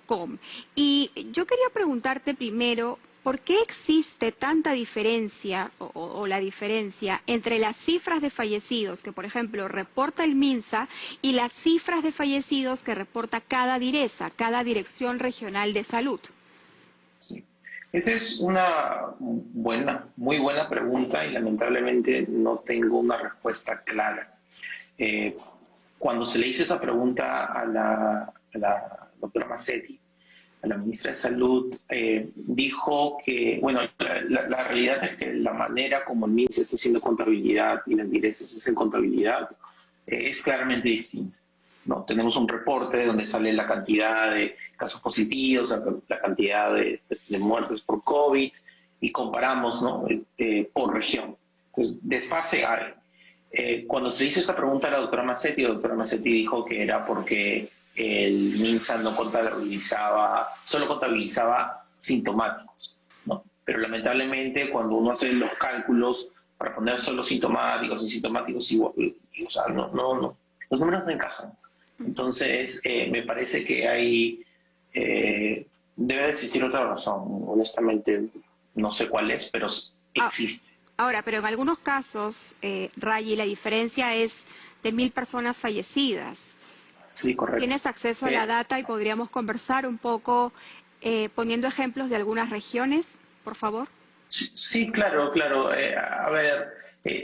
.com. Y yo quería preguntarte primero, ¿por qué existe tanta diferencia o la diferencia entre las cifras de fallecidos que, por ejemplo, reporta el MINSA y las cifras de fallecidos que reporta cada DIRESA, cada Dirección Regional de Salud? Sí. Esa es una muy buena pregunta y lamentablemente no tengo una respuesta clara. Cuando se le hizo esa pregunta a la doctora Massetti, a la ministra de Salud, dijo que, bueno, la realidad es que la manera como el MINSA está haciendo contabilidad y las DIRESAs hacen contabilidad es claramente distinta, ¿no? Tenemos un reporte donde sale la cantidad de casos positivos, la cantidad de muertes por COVID y comparamos, ¿no? Por región. Entonces, desfase hay. Cuando se hizo esta pregunta a la doctora Massetti dijo que era porque el MINSA no solo contabilizaba sintomáticos, ¿no? Pero lamentablemente cuando uno hace los cálculos para poner solo sintomáticos y sintomáticos, o sea, no, los números no encajan. Entonces, me parece que debe de existir otra razón. Honestamente, no sé cuál es, pero existe. Ahora, pero en algunos casos, Rayi, la diferencia es de 1.000 personas fallecidas. Sí, correcto. ¿Tienes acceso a la data y podríamos conversar un poco poniendo ejemplos de algunas regiones, por favor? Sí, claro. A ver,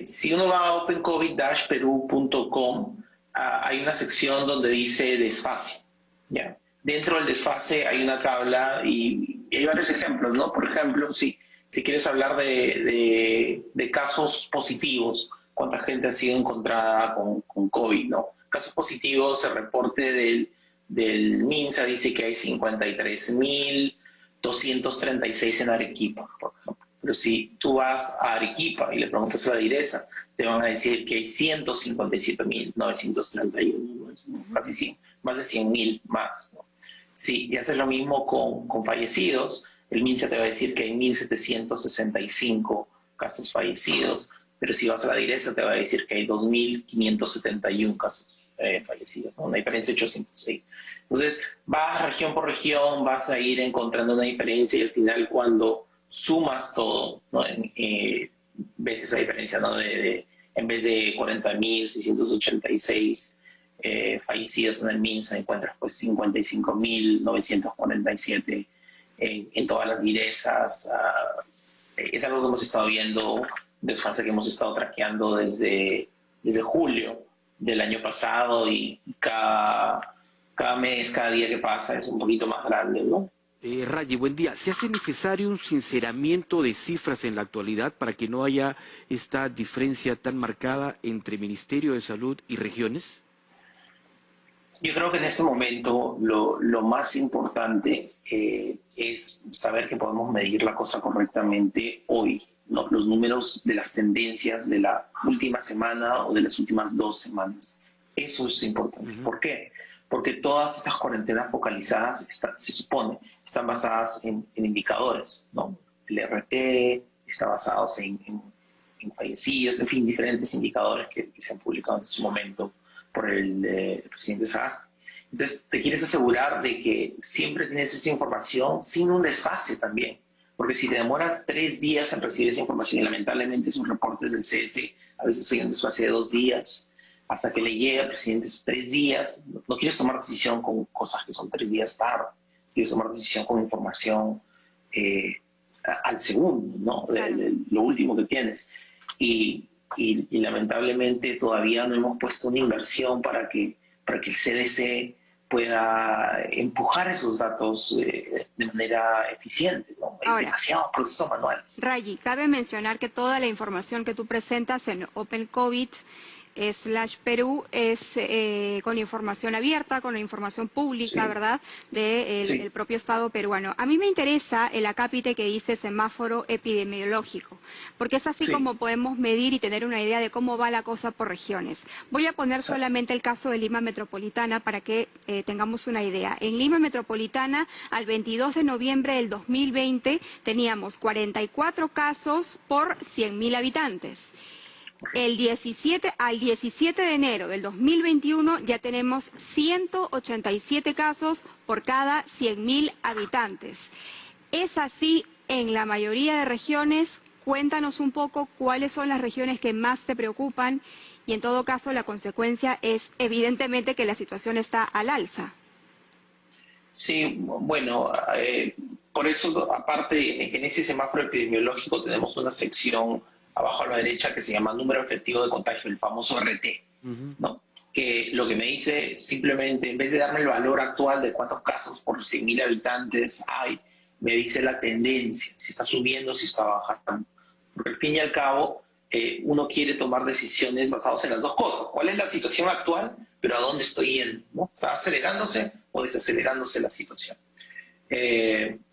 si uno va a opencovid-peru.com, hay una sección donde dice desfase, ¿ya? Dentro del desfase hay una tabla y hay varios ejemplos, ¿no? Por ejemplo, si quieres hablar de casos positivos, cuánta gente ha sido encontrada con COVID, ¿no? Casos positivos, el reporte del MINSA dice que hay 53.236 en Arequipa, por ejemplo. Pero si tú vas a Arequipa y le preguntas a la DIRESA, te van a decir que hay 157.931, ¿no? Casi 100, más de 100.000 más, ¿no? Si haces lo mismo con fallecidos, el MINSA te va a decir que hay 1.765 casos fallecidos, pero si vas a la DIRESA te va a decir que hay 2.571 casos fallecidos, ¿no? Una diferencia de 806. Entonces, vas región por región, vas a ir encontrando una diferencia y al final cuando sumas todo, ¿no? Ves esa diferencia, ¿no? En vez de 40.686 fallecidos en el MINSA, encuentras pues 55.947 en todas las DIRESAs. Es algo que hemos estado viendo, desfase que hemos estado traqueando desde julio del año pasado y cada mes, cada día que pasa es un poquito más grande, ¿no? Rayi, buen día. ¿Se hace necesario un sinceramiento de cifras en la actualidad para que no haya esta diferencia tan marcada entre Ministerio de Salud y regiones? Yo creo que en este momento lo más importante es saber que podemos medir la cosa correctamente hoy, ¿no? Los números de las tendencias de la última semana o de las últimas 2 semanas. Eso es importante. ¿Por qué? Porque todas estas cuarentenas focalizadas, se supone, están basadas en indicadores, ¿no? El RT está basado en fallecidos, en fin, diferentes indicadores que se han publicado en su momento por el presidente Sagasti. Entonces, te quieres asegurar de que siempre tienes esa información sin un desfase también. Porque si te demoras 3 días en recibir esa información, y lamentablemente es un reporte del CS, a veces hay un desfase de 2 días, hasta que le llega al presidente 3 días, no quieres tomar decisión con cosas que son 3 días tarde, quieres tomar decisión con información al segundo, ¿no? De lo último que tienes. Y lamentablemente todavía no hemos puesto una inversión para que el CDC pueda empujar esos datos de manera eficiente, ¿no? Hay demasiados procesos manuales. Rayi, cabe mencionar que toda la información que tú presentas en OpenCovid/Perú es con información abierta, con la información pública, ¿verdad?, del propio Estado peruano. A mí me interesa el acápite que dice semáforo epidemiológico, porque es así como podemos medir y tener una idea de cómo va la cosa por regiones. Voy a poner solamente el caso de Lima Metropolitana para que tengamos una idea. En Lima Metropolitana, al 22 de noviembre del 2020, teníamos 44 casos por 100.000 habitantes. al 17 de enero del 2021 ya tenemos 187 casos por cada 100.000 habitantes. ¿Es así en la mayoría de regiones? Cuéntanos un poco cuáles son las regiones que más te preocupan y en todo caso la consecuencia es evidentemente que la situación está al alza. Sí, bueno, por eso, aparte, en ese semáforo epidemiológico tenemos una sección abajo a la derecha que se llama número efectivo de contagio, el famoso RT, ¿no? Que lo que me dice simplemente, en vez de darme el valor actual de cuántos casos por 100.000 habitantes hay, me dice la tendencia, si está subiendo, si está bajando. Porque al fin y al cabo, uno quiere tomar decisiones basadas en las dos cosas. ¿Cuál es la situación actual? Pero ¿a dónde estoy yendo? ¿No? ¿Está acelerándose o desacelerándose la situación?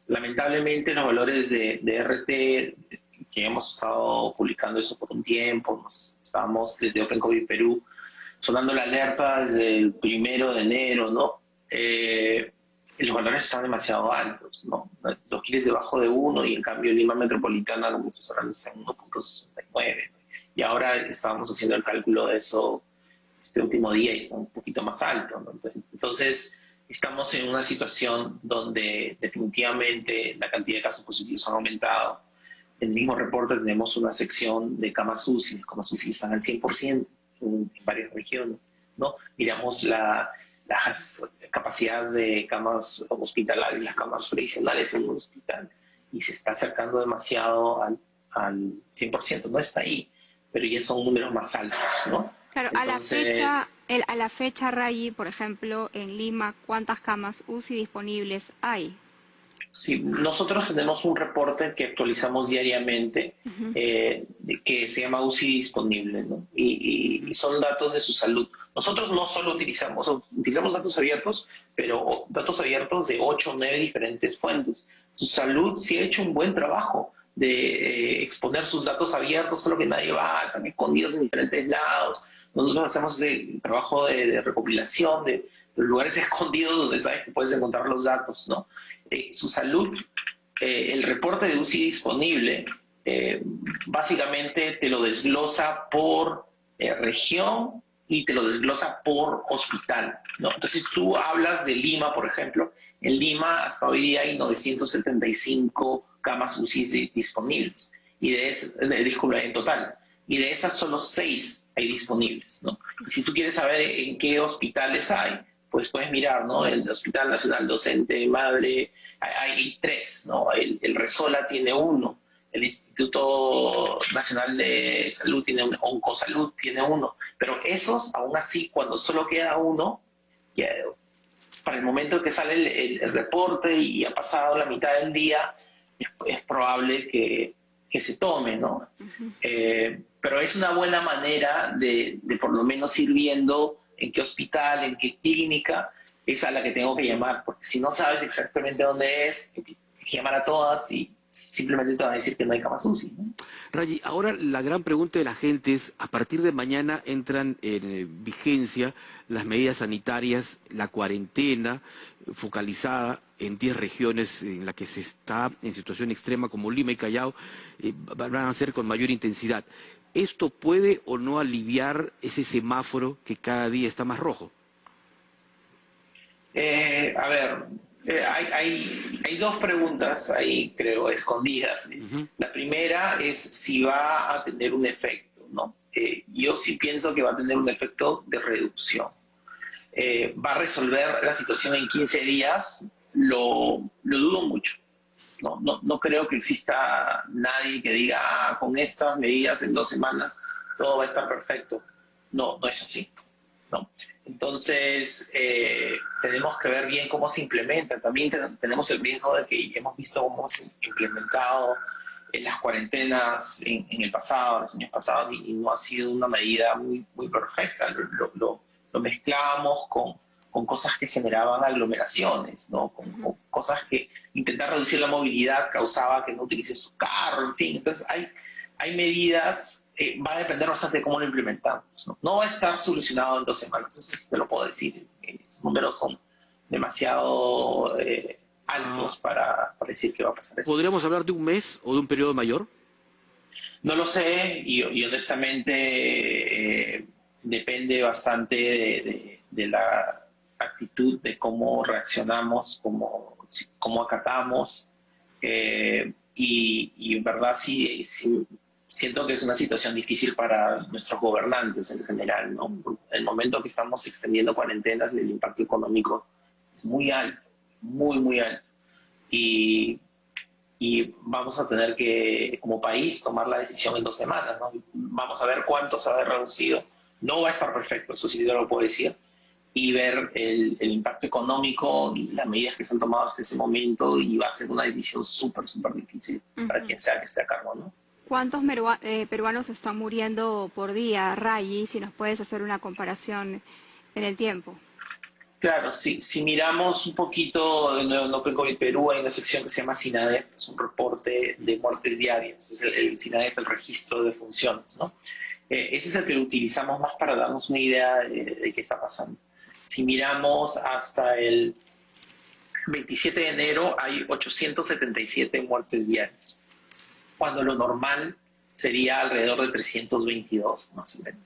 Lamentablemente los valores de RT, que hemos estado publicando eso por un tiempo, estábamos desde Open COVID Perú sonando la alerta desde el 1 de enero, ¿no? Los valores están demasiado altos, ¿no? Los quieres debajo de 1 y en cambio Lima Metropolitana, como estás hablando, está en 1.69. Y ahora estábamos haciendo el cálculo de eso este último día y está un poquito más alto, ¿no? Entonces, estamos en una situación donde definitivamente la cantidad de casos positivos han aumentado. En el mismo reporte tenemos una sección de camas UCI. Las camas UCI están al 100% en varias regiones, ¿no? Miramos las capacidades de camas hospitalarias, las camas tradicionales en un hospital, y se está acercando demasiado al 100%. No está ahí, pero ya son números más altos, ¿no? Claro, Entonces, a la fecha, Rayi, por ejemplo, en Lima, ¿cuántas camas UCI disponibles hay? sí, nosotros tenemos un reporte que actualizamos diariamente, que se llama UCI disponible, ¿no? Y son datos de su salud. Nosotros no solo utilizamos datos abiertos, pero datos abiertos de 8 o 9 diferentes fuentes. Su salud sí ha hecho un buen trabajo de exponer sus datos abiertos, solo que nadie va, están escondidos en diferentes lados. Nosotros hacemos ese trabajo de recopilación de los lugares escondidos donde sabes que puedes encontrar los datos, ¿no? Su salud, el reporte de UCI disponible, básicamente te lo desglosa por región y te lo desglosa por hospital, ¿no? Entonces tú hablas de Lima, por ejemplo. En Lima hasta hoy día hay 975 camas UCI disponibles, y disculpa, en total. Y de esas solo 6 hay disponibles, ¿no? Y si tú quieres saber en qué hospitales hay, pues puedes mirar, ¿no? El Hospital Nacional Docente Madre, hay 3, ¿no? El Resola tiene 1, el Instituto Nacional de Salud tiene 1, Oncosalud tiene 1, pero esos, aún así, cuando solo queda 1, ya, para el momento que sale el reporte y ha pasado la mitad del día, es probable que se tome, ¿no? Pero es una buena manera de por lo menos ir viendo en qué hospital, en qué clínica es a la que tengo que llamar, porque si no sabes exactamente dónde es, hay que llamar a todas y simplemente te van a decir que no hay camas UCI, ¿no? Rayi, ahora la gran pregunta de la gente es, a partir de mañana entran en vigencia las medidas sanitarias, la cuarentena focalizada en 10 regiones en las que se está en situación extrema como Lima y Callao, van a ser con mayor intensidad. ¿Esto puede o no aliviar ese semáforo que cada día está más rojo? A ver, hay 2 preguntas ahí, creo, escondidas. La primera es si va a tener un efecto, ¿no? Yo sí pienso que va a tener un efecto de reducción. ¿Va a resolver la situación en 15 días? Lo dudo mucho. No creo que exista nadie que diga, con estas medidas en 2 semanas todo va a estar perfecto. No es así, ¿no? Entonces, tenemos que ver bien cómo se implementa. También tenemos el riesgo de que hemos visto cómo se han implementado las cuarentenas en el pasado, los años pasados, y no ha sido una medida muy perfecta. Lo mezclamos con cosas que generaban aglomeraciones, ¿no? Con cosas que intentar reducir la movilidad causaba que no utilices su carro, en fin. Entonces hay medidas, va a depender bastante de cómo lo implementamos, ¿no? No va a estar solucionado en 2 semanas, eso sí te lo puedo decir. Estos números son demasiado altos para decir que va a pasar eso. ¿Podríamos hablar de un mes o de un periodo mayor? No lo sé y honestamente depende bastante de la actitud, de cómo reaccionamos, cómo acatamos. Y en verdad sí siento que es una situación difícil para nuestros gobernantes en general, ¿no? El momento que estamos extendiendo cuarentenas, el impacto económico es muy alto, muy alto. Y, y vamos a tener que, como país, tomar la decisión en 2 semanas, ¿no? Vamos a ver cuánto se ha reducido. No va a estar perfecto, eso sí yo lo puedo decir, y ver el impacto económico y las medidas que se han tomado hasta ese momento, y va a ser una decisión súper difícil para quien sea que esté a cargo, ¿no? ¿Cuántos peruanos están muriendo por día, Rayi, si nos puedes hacer una comparación en el tiempo? Claro, si miramos un poquito, de nuevo, no tengo el Perú, hay una sección que se llama SINADEF, es un reporte de muertes diarias, es el SINADEF, el registro de funciones, ¿no? Ese es el que lo utilizamos más para darnos una idea de qué está pasando. Si miramos hasta el 27 de enero, hay 877 muertes diarias, cuando lo normal sería alrededor de 322, más o menos.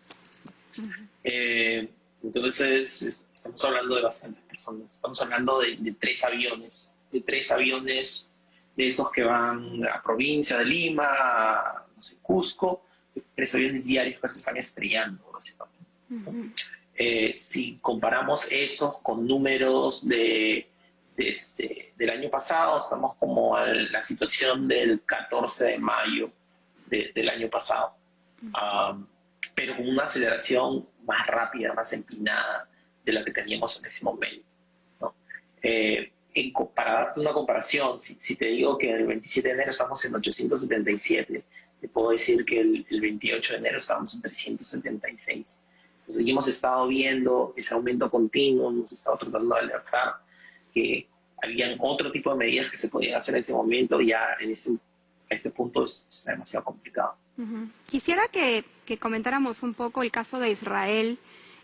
Entonces, estamos hablando de bastantes personas. Estamos hablando de 3 aviones de esos que van a provincia de Lima, a, no sé, Cusco, 3 aviones diarios que se están estrellando, básicamente. Si comparamos eso con números del año pasado, estamos como a la situación del 14 de mayo del año pasado. Pero con una aceleración más rápida, más empinada de la que teníamos en ese momento, ¿no? Para darte una comparación, si te digo que el 27 de enero estamos en 877, te puedo decir que el 28 de enero estamos en 376. Entonces hemos estado viendo ese aumento continuo, hemos estado tratando de alertar que habían otro tipo de medidas que se podían hacer en ese momento. Ya a este punto es demasiado complicado. Quisiera que comentáramos un poco el caso de Israel.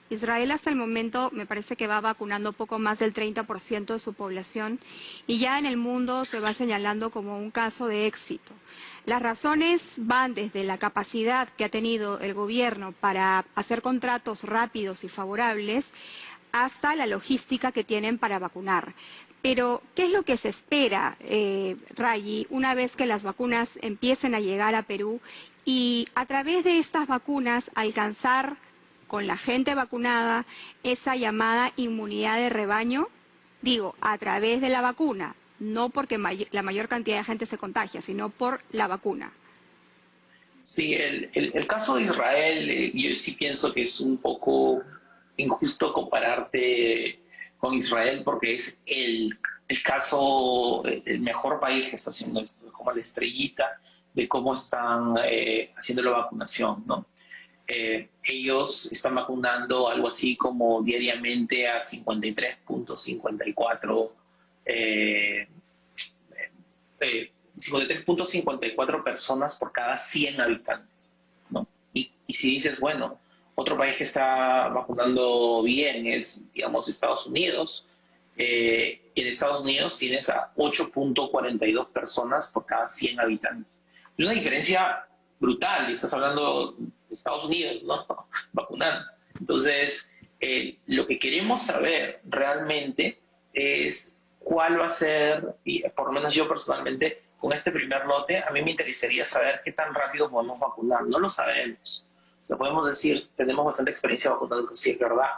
Israel hasta el momento me parece que va vacunando poco más del 30% de su población y ya en el mundo se va señalando como un caso de éxito. Las razones van desde la capacidad que ha tenido el gobierno para hacer contratos rápidos y favorables hasta la logística que tienen para vacunar. Pero, ¿qué es lo que se espera, Rayi, una vez que las vacunas empiecen a llegar a Perú y a través de estas vacunas alcanzar con la gente vacunada esa llamada inmunidad de rebaño? Digo, a través de la vacuna, no porque la mayor cantidad de gente se contagia, sino por la vacuna. Sí, el caso de Israel, yo sí pienso que es un poco injusto compararte con Israel, porque es el caso, el mejor país que está haciendo esto, como la estrellita de cómo están haciendo la vacunación, ¿no? Ellos están vacunando algo así como diariamente a 53.54 53.54 personas por cada 100 habitantes, ¿no? Y si dices, bueno, otro país que está vacunando bien es, digamos, Estados Unidos. En Estados Unidos tienes a 8.42 personas por cada 100 habitantes. Es una diferencia brutal, y estás hablando de Estados Unidos, ¿no? Vacunando. Entonces, lo que queremos saber realmente es cuál va a ser, y por lo menos yo personalmente, con este primer lote, a mí me interesaría saber qué tan rápido podemos vacunar. No lo sabemos. O sea, podemos decir, tenemos bastante experiencia vacunando, sí es verdad,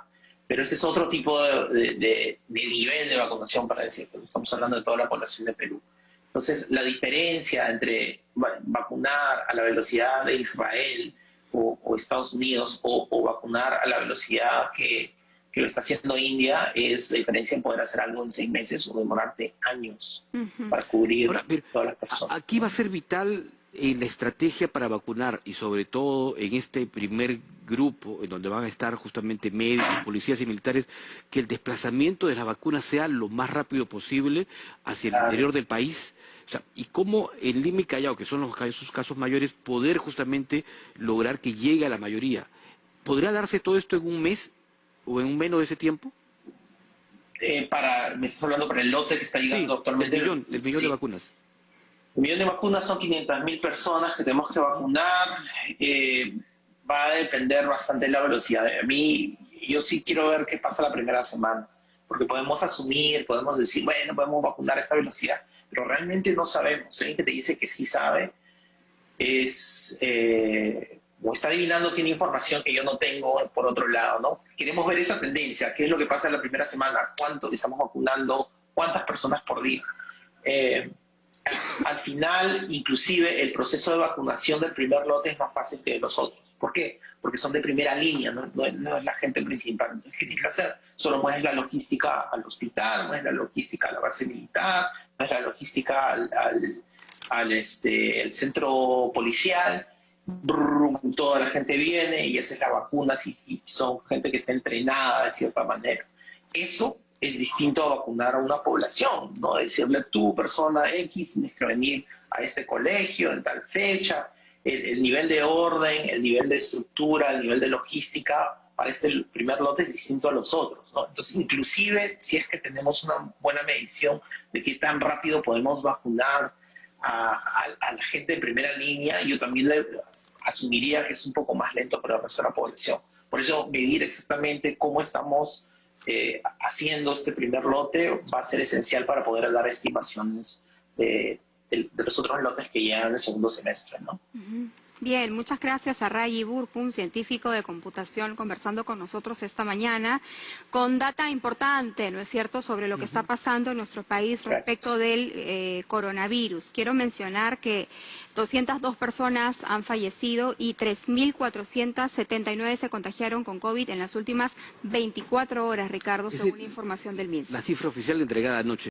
pero ese es otro tipo de nivel de vacunación, para decir, que estamos hablando de toda la población de Perú. Entonces, la diferencia entre vacunar a la velocidad de Israel o Estados Unidos, o vacunar a la velocidad que lo está haciendo India, es la diferencia en poder hacer algo en 6 meses o demorarte años para cubrir Ahora, todas las personas. aquí va a ser vital en la estrategia para vacunar, y sobre todo en este primer grupo en donde van a estar justamente médicos, policías y militares, que el desplazamiento de las vacunas sea lo más rápido posible hacia el interior del país. O sea, y cómo en Lima y Callao, que son esos casos mayores, poder justamente lograr que llegue a la mayoría. ¿Podrá darse todo esto en un mes o en menos de ese tiempo? ¿Me estás hablando para el lote que está llegando Sí, actualmente? del millón de vacunas. El millón de vacunas son 500.000 personas que tenemos que vacunar. Va a depender bastante de la velocidad. Yo sí quiero ver qué pasa la primera semana, porque podemos asumir, podemos decir, bueno, podemos vacunar a esta velocidad, pero realmente no sabemos. Alguien que te dice que sí sabe o está adivinando, tiene información que yo no tengo por otro lado, ¿no? Queremos ver esa tendencia, qué es lo que pasa en la primera semana, cuánto estamos vacunando, cuántas personas por día. Al final, inclusive, el proceso de vacunación del primer lote es más fácil que de los otros. ¿Por qué? Porque son de primera línea, no es la gente principal. Entonces, ¿qué tienes que hacer? Solo mueves la logística al hospital, mueves la logística a la base militar, mueves la logística al centro policial. Toda la gente viene y haces la vacuna y son gente que está entrenada de cierta manera. Eso es distinto a vacunar a una población, ¿no? Decirle, tú, persona X, tienes que venir a este colegio en tal fecha. El nivel de orden, el nivel de estructura, el nivel de logística para este primer lote es distinto a los otros, ¿no? Entonces, inclusive, si es que tenemos una buena medición de qué tan rápido podemos vacunar a la gente de primera línea, yo también asumiría que es un poco más lento para el resto de la población. Por eso, medir exactamente cómo estamos haciendo este primer lote va a ser esencial para poder dar estimaciones de los otros lotes que llegan en el segundo semestre, ¿no? Bien, muchas gracias a Rayi Burkum, científico de computación, conversando con nosotros esta mañana, con data importante, ¿no es cierto?, sobre lo que está pasando en nuestro país respecto del coronavirus. Quiero mencionar que 202 personas han fallecido y 3.479 se contagiaron con COVID en las últimas 24 horas, Ricardo, según información del MINSA. La cifra oficial entregada anoche.